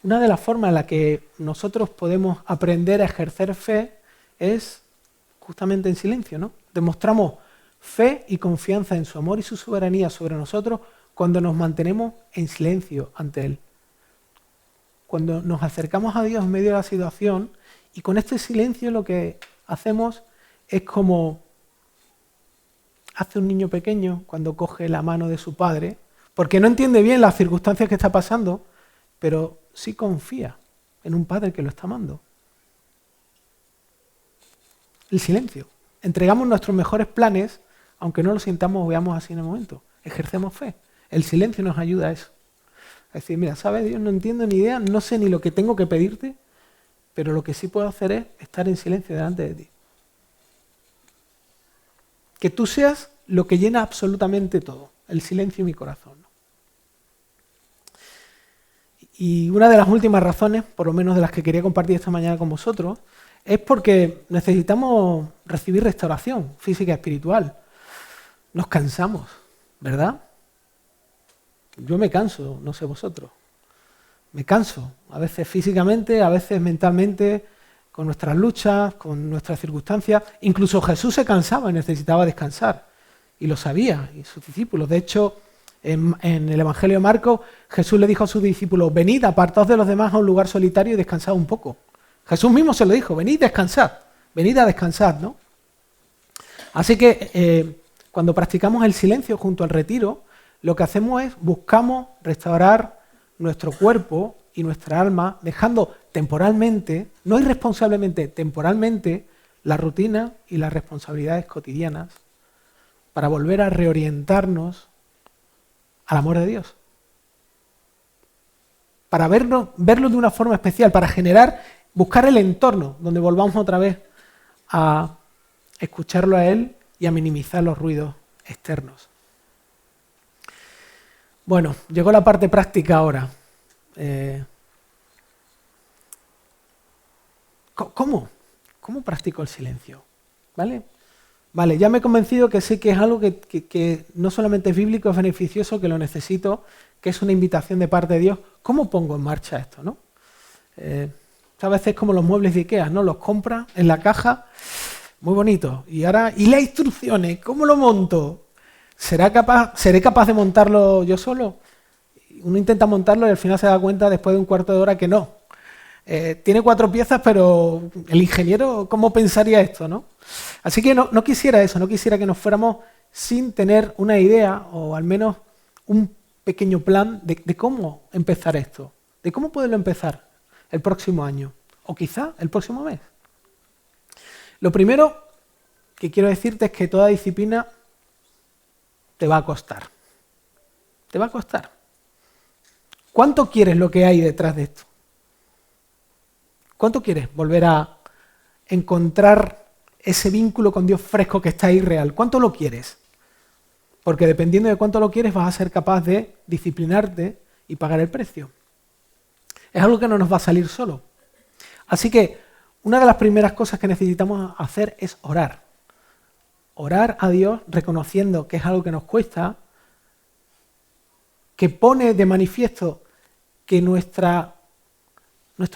una de las formas en las que nosotros podemos aprender a ejercer fe es justamente en silencio, ¿no? Demostramos fe y confianza en su amor y su soberanía sobre nosotros cuando nos mantenemos en silencio ante Él. Cuando nos acercamos a Dios en medio de la situación y con este silencio lo que hacemos es como hace un niño pequeño cuando coge la mano de su padre, porque no entiende bien las circunstancias que está pasando, pero sí confía en un padre que lo está amando. El silencio. Entregamos nuestros mejores planes, aunque no lo sintamos o veamos así en el momento. Ejercemos fe. El silencio nos ayuda a eso. Es decir, mira, ¿sabes? Dios, no entiendo ni idea, no sé ni lo que tengo que pedirte, pero lo que sí puedo hacer es estar en silencio delante de ti. Que tú seas lo que llena absolutamente todo, el silencio en mi corazón. Y una de las últimas razones, por lo menos de las que quería compartir esta mañana con vosotros, es porque necesitamos recibir restauración física y espiritual. Nos cansamos, ¿verdad? Yo me canso, no sé vosotros. Me canso, a veces físicamente, a veces mentalmente, con nuestras luchas, con nuestras circunstancias. Incluso Jesús se cansaba y necesitaba descansar. Y lo sabía, y sus discípulos. De hecho, en el Evangelio de Marcos, Jesús le dijo a sus discípulos, venid, apartaos de los demás a un lugar solitario y descansad un poco. Jesús mismo se lo dijo, venid, descansad, venid a descansar, ¿no? Así que cuando practicamos el silencio junto al retiro, lo que hacemos es buscamos restaurar nuestro cuerpo y nuestra alma, dejando temporalmente, no irresponsablemente, temporalmente, la rutina y las responsabilidades cotidianas para volver a reorientarnos al amor de Dios. Para verlo de una forma especial, para buscar el entorno donde volvamos otra vez a escucharlo a Él y a minimizar los ruidos externos. Bueno, llegó la parte práctica ahora. ¿Cómo practico el silencio? Vale, ya me he convencido que sé que es algo que no solamente es bíblico, es beneficioso, que lo necesito, que es una invitación de parte de Dios. ¿Cómo pongo en marcha esto, no? A veces es como los muebles de Ikea, ¿no? Los compras en la caja, muy bonito. ¿Y las instrucciones? ¿Cómo lo monto? ¿Seré capaz de montarlo yo solo? Uno intenta montarlo y al final se da cuenta después de un cuarto de hora que no. Tiene 4 piezas, pero el ingeniero, ¿cómo pensaría esto, no? Así que no quisiera eso, no quisiera que nos fuéramos sin tener una idea o al menos un pequeño plan de cómo empezar esto, de cómo poderlo empezar el próximo año o quizá el próximo mes. Lo primero que quiero decirte es que toda disciplina te va a costar. Te va a costar. ¿Cuánto quieres lo que hay detrás de esto? ¿Cuánto quieres volver a encontrar ese vínculo con Dios fresco que está ahí real? ¿Cuánto lo quieres? Porque dependiendo de cuánto lo quieres vas a ser capaz de disciplinarte y pagar el precio. Es algo que no nos va a salir solo. Así que una de las primeras cosas que necesitamos hacer es orar. Orar a Dios reconociendo que es algo que nos cuesta, que pone de manifiesto que nuestro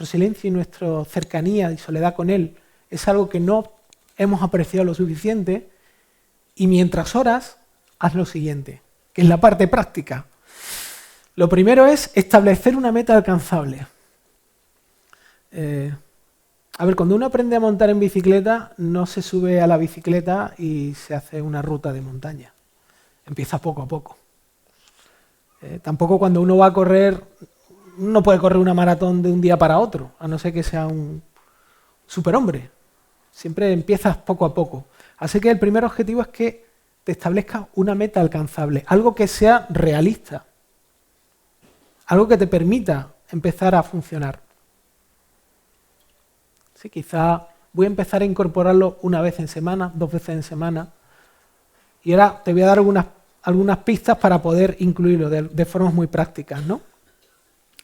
silencio y nuestra cercanía y soledad con Él es algo que no hemos apreciado lo suficiente, y mientras oras, haz lo siguiente, que es la parte práctica. Lo primero es establecer una meta alcanzable. Cuando uno aprende a montar en bicicleta, no se sube a la bicicleta y se hace una ruta de montaña. Empieza poco a poco. Tampoco cuando uno va a correr, no puede correr una maratón de un día para otro, a no ser que sea un superhombre. Siempre empiezas poco a poco. Así que el primer objetivo es que te establezcas una meta alcanzable, algo que sea realista, algo que te permita empezar a funcionar. Sí, quizá voy a empezar a incorporarlo una vez en semana, 2 veces en semana, y ahora te voy a dar algunas pistas para poder incluirlo de formas muy prácticas, ¿no?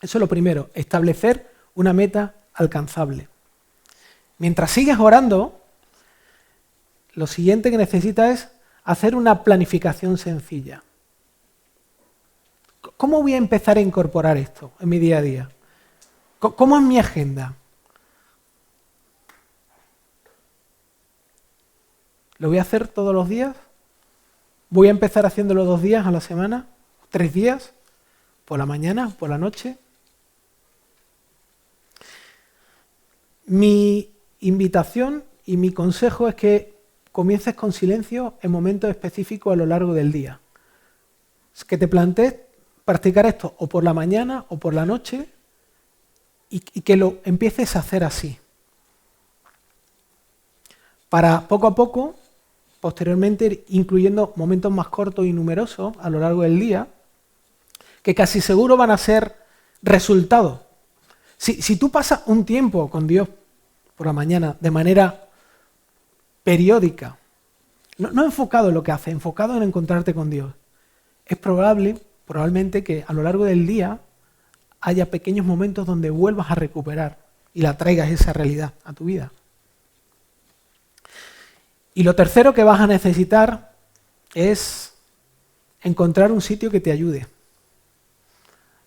Eso es lo primero, establecer una meta alcanzable. Mientras sigues orando, lo siguiente que necesitas es hacer una planificación sencilla. ¿Cómo voy a empezar a incorporar esto en mi día a día? ¿Cómo es mi agenda? ¿Lo voy a hacer todos los días? ¿Voy a empezar haciéndolo 2 días a la semana? 3 días? ¿Por la mañana? ¿Por la noche? Mi invitación y mi consejo es que comiences con silencio en momentos específicos a lo largo del día. Es que te plantees practicar esto o por la mañana o por la noche y que lo empieces a hacer así. Para poco a poco, posteriormente ir incluyendo momentos más cortos y numerosos a lo largo del día, que casi seguro van a ser resultados. Si tú pasas un tiempo con Dios por la mañana de manera periódica, no enfocado en lo que haces, enfocado en encontrarte con Dios, es probablemente que a lo largo del día haya pequeños momentos donde vuelvas a recuperar y la traigas esa realidad a tu vida. Y lo tercero que vas a necesitar es encontrar un sitio que te ayude.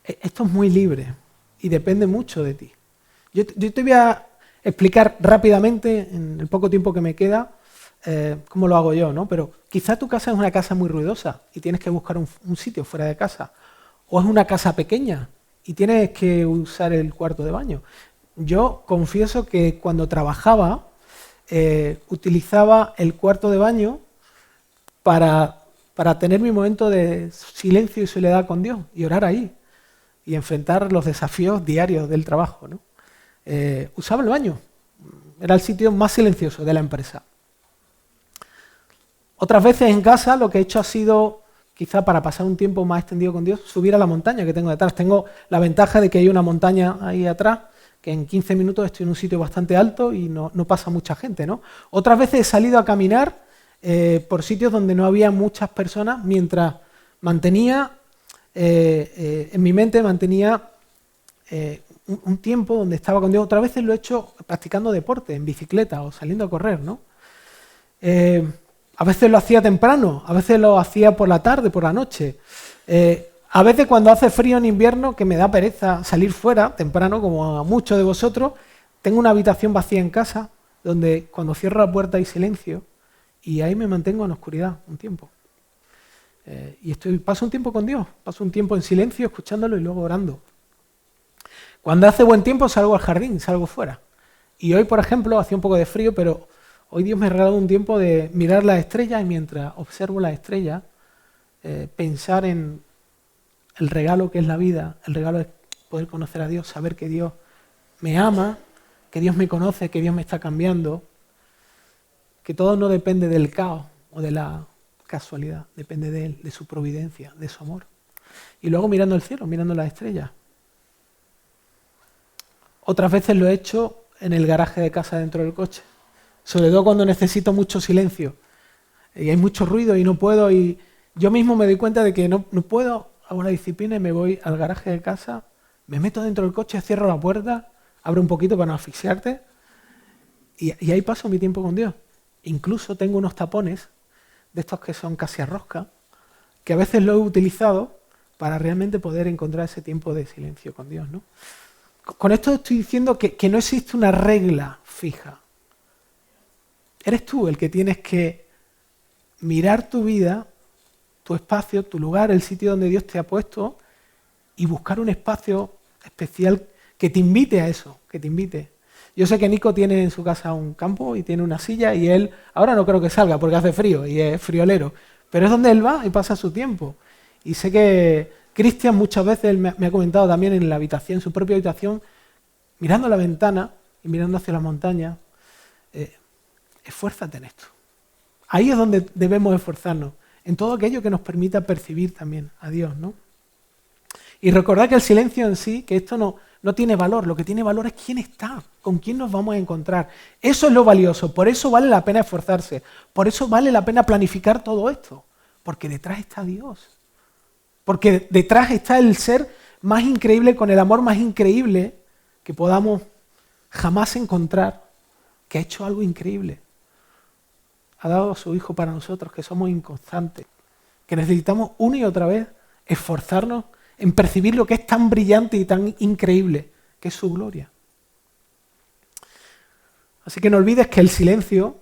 Esto es muy libre y depende mucho de ti. Yo te voy a explicar rápidamente, en el poco tiempo que me queda, cómo lo hago yo, ¿no? Pero quizá tu casa es una casa muy ruidosa y tienes que buscar un sitio fuera de casa. O es una casa pequeña y tienes que usar el cuarto de baño. Yo confieso que cuando trabajaba, utilizaba el cuarto de baño para tener mi momento de silencio y soledad con Dios y orar ahí y enfrentar los desafíos diarios del trabajo, ¿no? Usaba el baño, era el sitio más silencioso de la empresa. Otras veces en casa lo que he hecho ha sido, quizá para pasar un tiempo más extendido con Dios, subir a la montaña que tengo detrás. Tengo la ventaja de que hay una montaña ahí atrás, que en 15 minutos estoy en un sitio bastante alto y no pasa mucha gente, ¿no? Otras veces he salido a caminar por sitios donde no había muchas personas, mientras mantenía, en mi mente mantenía un tiempo donde estaba con Dios. Otras veces lo he hecho practicando deporte, en bicicleta o saliendo a correr, ¿no? A veces lo hacía temprano, a veces lo hacía por la tarde, por la noche. A veces cuando hace frío en invierno, que me da pereza salir fuera temprano, como a muchos de vosotros, tengo una habitación vacía en casa, donde cuando cierro la puerta hay silencio, y ahí me mantengo en oscuridad un tiempo. Paso un tiempo con Dios, paso un tiempo en silencio, escuchándolo y luego orando. Cuando hace buen tiempo salgo al jardín, salgo fuera. Y hoy, por ejemplo, hacía un poco de frío, pero hoy Dios me ha regalado un tiempo de mirar las estrellas y mientras observo las estrellas, pensar en el regalo que es la vida, el regalo es poder conocer a Dios, saber que Dios me ama, que Dios me conoce, que Dios me está cambiando, que todo no depende del caos o de la casualidad, depende de Él, de su providencia, de su amor. Y luego mirando el cielo, mirando las estrellas. Otras veces lo he hecho en el garaje de casa dentro del coche, sobre todo cuando necesito mucho silencio y hay mucho ruido y no puedo, y yo mismo me doy cuenta de que no puedo, hago una disciplina y me voy al garaje de casa, me meto dentro del coche, cierro la puerta, abro un poquito para no asfixiarte y ahí paso mi tiempo con Dios. Incluso tengo unos tapones de estos que son casi a rosca, que a veces lo he utilizado para realmente poder encontrar ese tiempo de silencio con Dios, ¿no? Con esto estoy diciendo que no existe una regla fija. Eres tú el que tienes que mirar tu vida, tu espacio, tu lugar, el sitio donde Dios te ha puesto y buscar un espacio especial que te invite a eso, que te invite. Yo sé que Nico tiene en su casa un campo y tiene una silla y él, ahora no creo que salga porque hace frío y es friolero, pero es donde él va y pasa su tiempo. Y sé que Cristian muchas veces me ha comentado también en la habitación, en su propia habitación, mirando a la ventana y mirando hacia la montaña, esfuérzate en esto. Ahí es donde debemos esforzarnos, en todo aquello que nos permita percibir también a Dios, ¿no? Y recordad que el silencio en sí, que esto no tiene valor, lo que tiene valor es quién está, con quién nos vamos a encontrar. Eso es lo valioso, por eso vale la pena esforzarse, por eso vale la pena planificar todo esto, porque detrás está Dios. Porque detrás está el ser más increíble, con el amor más increíble que podamos jamás encontrar, que ha hecho algo increíble. Ha dado a su Hijo para nosotros, que somos inconstantes, que necesitamos una y otra vez esforzarnos en percibir lo que es tan brillante y tan increíble, que es su gloria. Así que no olvides que el silencio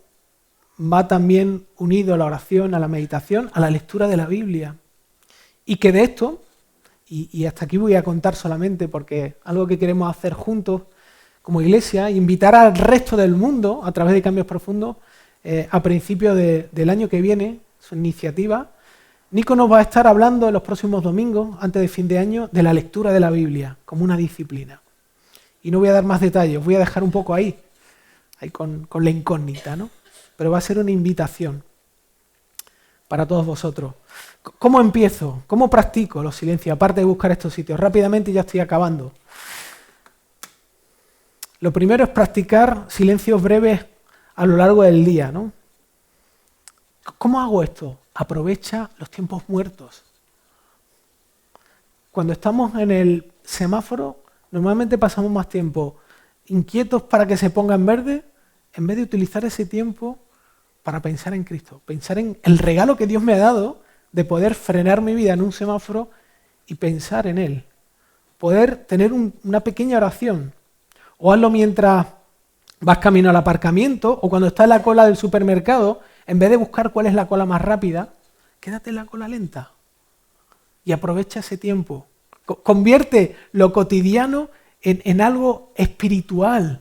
va también unido a la oración, a la meditación, a la lectura de la Biblia. Y que de esto, y hasta aquí voy a contar solamente porque algo que queremos hacer juntos como iglesia, invitar al resto del mundo a través de Cambios Profundos a principios del año que viene, su iniciativa. Nico nos va a estar hablando en los próximos domingos, antes de fin de año, de la lectura de la Biblia como una disciplina. Y no voy a dar más detalles, os voy a dejar un poco ahí con la incógnita, ¿no? Pero va a ser una invitación para todos vosotros. ¿Cómo empiezo? ¿Cómo practico los silencios? Aparte de buscar estos sitios. Rápidamente, ya estoy acabando. Lo primero es practicar silencios breves a lo largo del día, ¿no? ¿Cómo hago esto? Aprovecha los tiempos muertos. Cuando estamos en el semáforo, normalmente pasamos más tiempo inquietos para que se ponga en verde, en vez de utilizar ese tiempo para pensar en Cristo, pensar en el regalo que Dios me ha dado de poder frenar mi vida en un semáforo y pensar en Él. Poder tener una pequeña oración. O hazlo mientras vas camino al aparcamiento o cuando estás en la cola del supermercado, en vez de buscar cuál es la cola más rápida, quédate en la cola lenta y aprovecha ese tiempo. Convierte lo cotidiano en algo espiritual,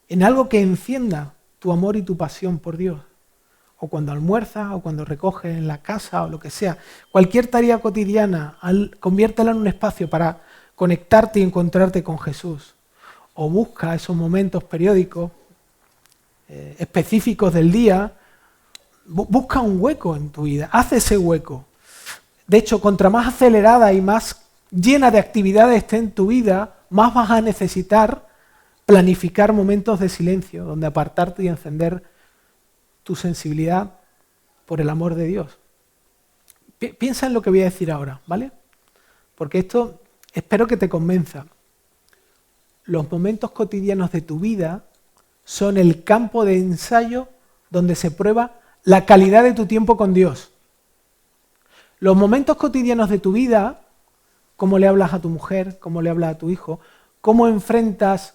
en algo que encienda tu amor y tu pasión por Dios. O cuando almuerzas, o cuando recoges en la casa, o lo que sea. Cualquier tarea cotidiana, conviértela en un espacio para conectarte y encontrarte con Jesús. O busca esos momentos periódicos específicos del día. Busca un hueco en tu vida, haz ese hueco. De hecho, contra más acelerada y más llena de actividades esté en tu vida, más vas a necesitar planificar momentos de silencio, donde apartarte y encender tu sensibilidad por el amor de Dios. Piensa en lo que voy a decir ahora, ¿vale? Porque esto espero que te convenza. Los momentos cotidianos de tu vida son el campo de ensayo donde se prueba la calidad de tu tiempo con Dios. Los momentos cotidianos de tu vida, cómo le hablas a tu mujer, cómo le hablas a tu hijo, cómo enfrentas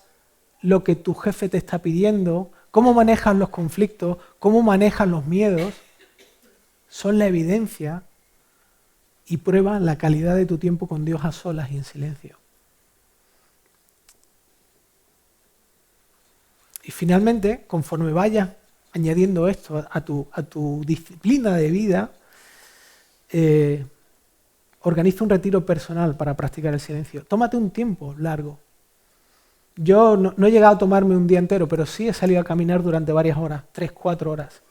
lo que tu jefe te está pidiendo, cómo manejas los conflictos, cómo manejas los miedos, son la evidencia y prueban la calidad de tu tiempo con Dios a solas y en silencio. Y finalmente, conforme vayas añadiendo esto a tu disciplina de vida, organiza un retiro personal para practicar el silencio. Tómate un tiempo largo. Yo no he llegado a tomarme un día entero, pero sí he salido a caminar durante varias horas, 3, 4 horas.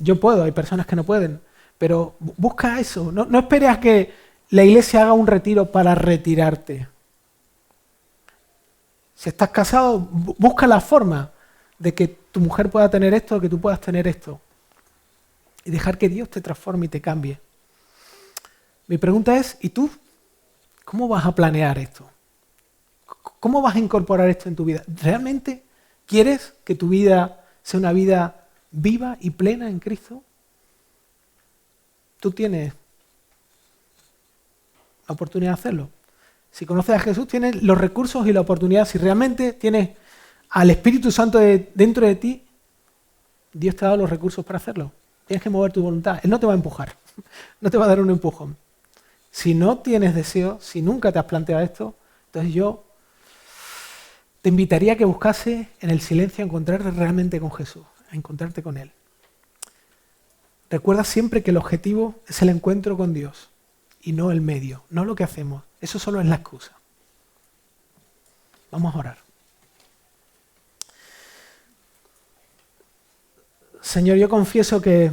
Yo puedo, hay personas que no pueden, pero busca eso. No esperes a que la iglesia haga un retiro para retirarte. Si estás casado, busca la forma de que tu mujer pueda tener esto, que tú puedas tener esto. Y dejar que Dios te transforme y te cambie. Mi pregunta es, ¿y tú? ¿Cómo vas a planear esto? ¿Cómo vas a incorporar esto en tu vida? ¿Realmente quieres que tu vida sea una vida viva y plena en Cristo? Tú tienes la oportunidad de hacerlo. Si conoces a Jesús, tienes los recursos y la oportunidad. Si realmente tienes al Espíritu Santo dentro de ti, Dios te ha dado los recursos para hacerlo. Tienes que mover tu voluntad. Él no te va a empujar, no te va a dar un empujón. Si no tienes deseo, si nunca te has planteado esto, entonces yo te invitaría a que buscase en el silencio a encontrarte realmente con Jesús, a encontrarte con Él. Recuerda siempre que el objetivo es el encuentro con Dios y no el medio, no lo que hacemos. Eso solo es la excusa. Vamos a orar. Señor, yo confieso que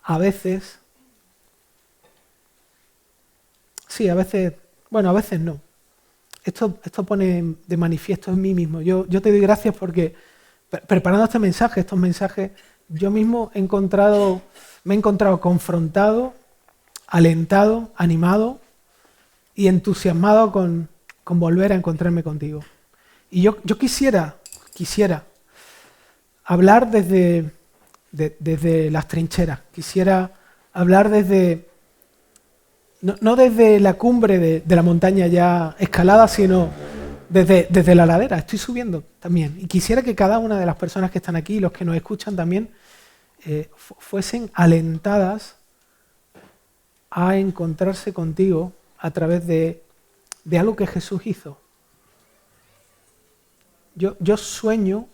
a veces, sí, a veces no. Esto pone de manifiesto en mí mismo. Yo te doy gracias porque preparando estos mensajes, yo mismo me he encontrado confrontado, alentado, animado y entusiasmado con volver a encontrarme contigo. Y yo quisiera hablar desde las trincheras, quisiera hablar no desde la cumbre de la montaña ya escalada, sino desde la ladera. Estoy subiendo también. Y quisiera que cada una de las personas que están aquí, los que nos escuchan también, fuesen alentadas a encontrarse contigo a través de algo que Jesús hizo. Yo sueño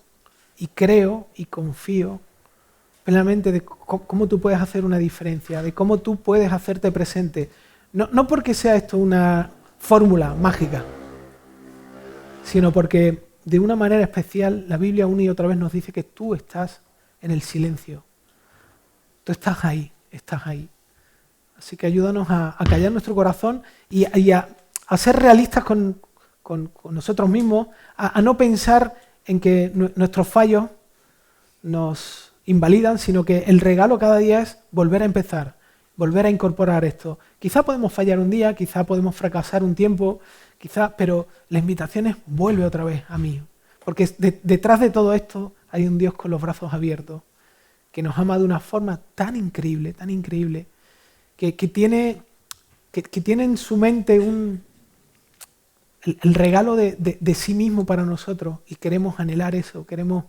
y creo y confío plenamente de cómo tú puedes hacer una diferencia, de cómo tú puedes hacerte presente. No porque sea esto una fórmula mágica, sino porque de una manera especial la Biblia una y otra vez nos dice que tú estás en el silencio. Tú estás ahí. Así que ayúdanos a callar nuestro corazón y a ser realistas con nosotros mismos, a no pensar en que nuestros fallos nos invalidan, sino que el regalo cada día es volver a empezar, volver a incorporar esto. Quizá podemos fallar un día, quizá podemos fracasar un tiempo, pero la invitación es vuelve otra vez a mí. Porque detrás de todo esto hay un Dios con los brazos abiertos, que nos ama de una forma tan increíble, que tiene en su mente el regalo de sí mismo para nosotros y queremos anhelar eso, queremos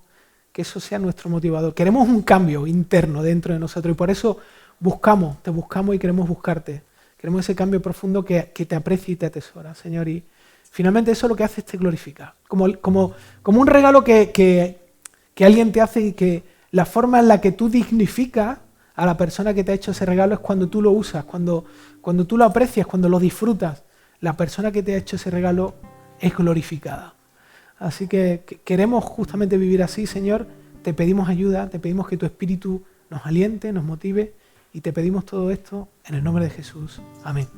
que eso sea nuestro motivador. Queremos un cambio interno dentro de nosotros y por eso te buscamos y queremos buscarte. Queremos ese cambio profundo que te aprecia y te atesora, Señor. Y finalmente eso lo que hace es te glorifica. Como un regalo que alguien te hace y que la forma en la que tú dignificas a la persona que te ha hecho ese regalo es cuando tú lo usas, cuando tú lo aprecias, cuando lo disfrutas. La persona que te ha hecho ese regalo es glorificada. Así que queremos justamente vivir así, Señor. Te pedimos ayuda, te pedimos que tu Espíritu nos aliente, nos motive y te pedimos todo esto en el nombre de Jesús. Amén.